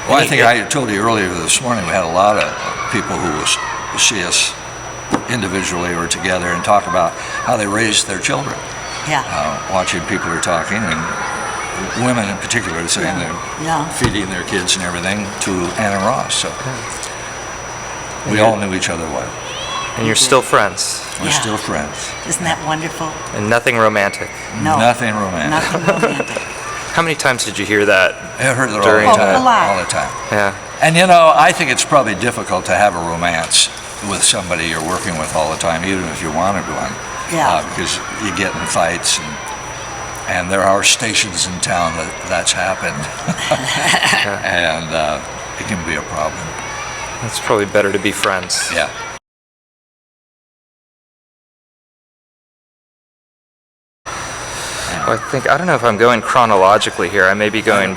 Well, I think I told you earlier this morning we had a lot of people who will see us individually or together and talk about how they raised their children. Yeah. Watching people are talking, and women in particular saying they're feeding their kids and everything to Ann and Ross. So we all knew each other well. And you're still friends. We're still friends. Isn't that wonderful? And nothing romantic. No. Nothing romantic. Nothing romantic. How many times did you hear that? I heard it During all the time. a lot. All the time. Yeah. And you know, I think it's probably difficult to have a romance with somebody you're working with all the time, even if you wanted one. Yeah. Because you get in fights, and there are stations in town that's happened, and it can be a problem. It's probably better to be friends. Yeah. Well, I don't know if I'm going chronologically here. I may be going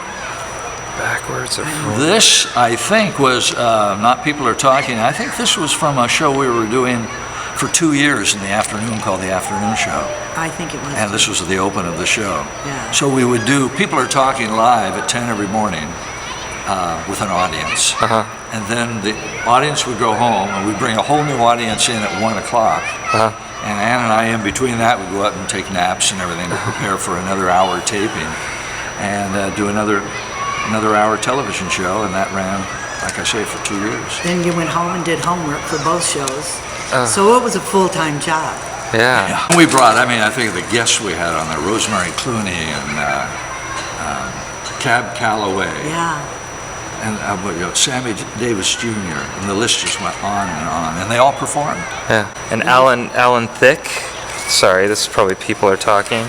backwards or forward. This, I think, was not People Are Talking. I think this was from a show we were doing for 2 years in the afternoon called The Afternoon Show. I think it was. And this was the open of the show. Yeah. So we would do People Are Talking live at 10 every morning with an audience. Uh-huh. And then the audience would go home, and we'd bring a whole new audience in at 1 o'clock. Uh-huh. And Ann and I, in between that, would go out and take naps and everything to prepare for another hour taping and do another hour television show. And that ran, like I say, for 2 years. Then you went home and did homework for both shows. So it was a full-time job. Yeah. We brought, I think of the guests we had on there, Rosemary Clooney and Cab Calloway. Yeah. And Sammy Davis Jr. And the list just went on, and they all performed. Yeah. And Alan Thicke. Sorry, this is probably People Are Talking.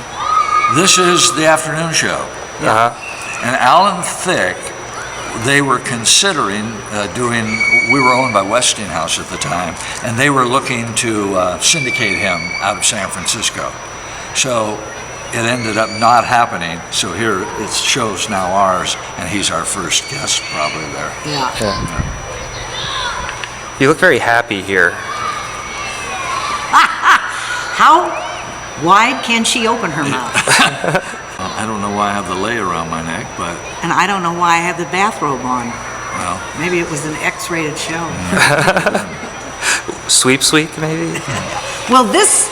This is the afternoon show. Uh-huh. And Alan Thicke, they were considering doing. We were owned by Westinghouse at the time, and they were looking to syndicate him out of San Francisco. So it ended up not happening. So here it shows now ours, and he's our first guest probably there. Yeah. You look very happy here. How wide can she open her mouth? I don't know why I have the lei around my neck, but And I don't know why I have the bathrobe on. well, Maybe it was an X-rated show. Sweep, maybe? Well, this,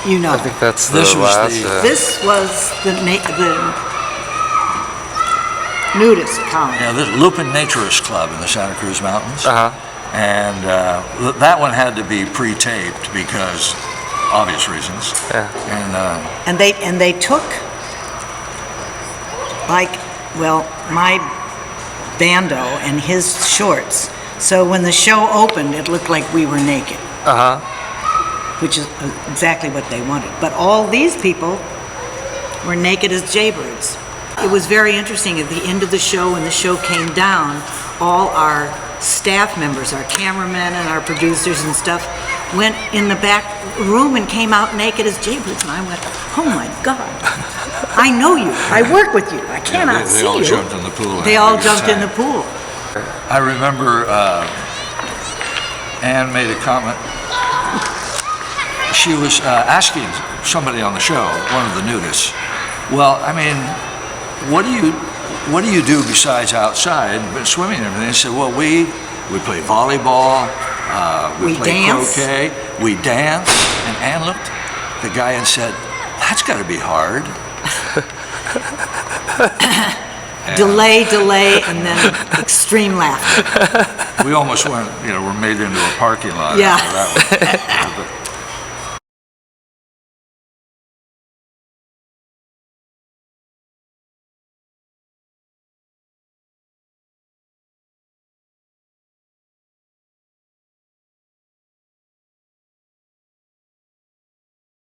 you know, I think that's the This was last. the- this was the nudist colony. yeah, this Lupin Naturist Club in the Santa Cruz Mountains. Uh-huh. And that one had to be pre-taped because obvious reasons. Yeah. And And they took, my bando and his shorts. So when the show opened, it looked like we were naked, Uh-huh. which is exactly what they wanted. But all these people were naked as jaybirds. It was very interesting. At the end of the show, when the show came down, all our staff members, our cameramen and our producers and stuff, went in the back room and came out naked as jaybirds. And I went, oh my God, I know you. I work with you. I cannot see they all you. jumped in the pool. They all jumped in the pool. I remember Ann made a comment. She was asking somebody on the show, one of the nudists, well, what do you do besides outside, swimming and everything? They said, well, we play volleyball, we play dance. croquet, we dance. And Ann looked at the guy and said, that's got to be hard. Delay, and then extreme laughter. We almost were made into a parking lot Yeah. after that one.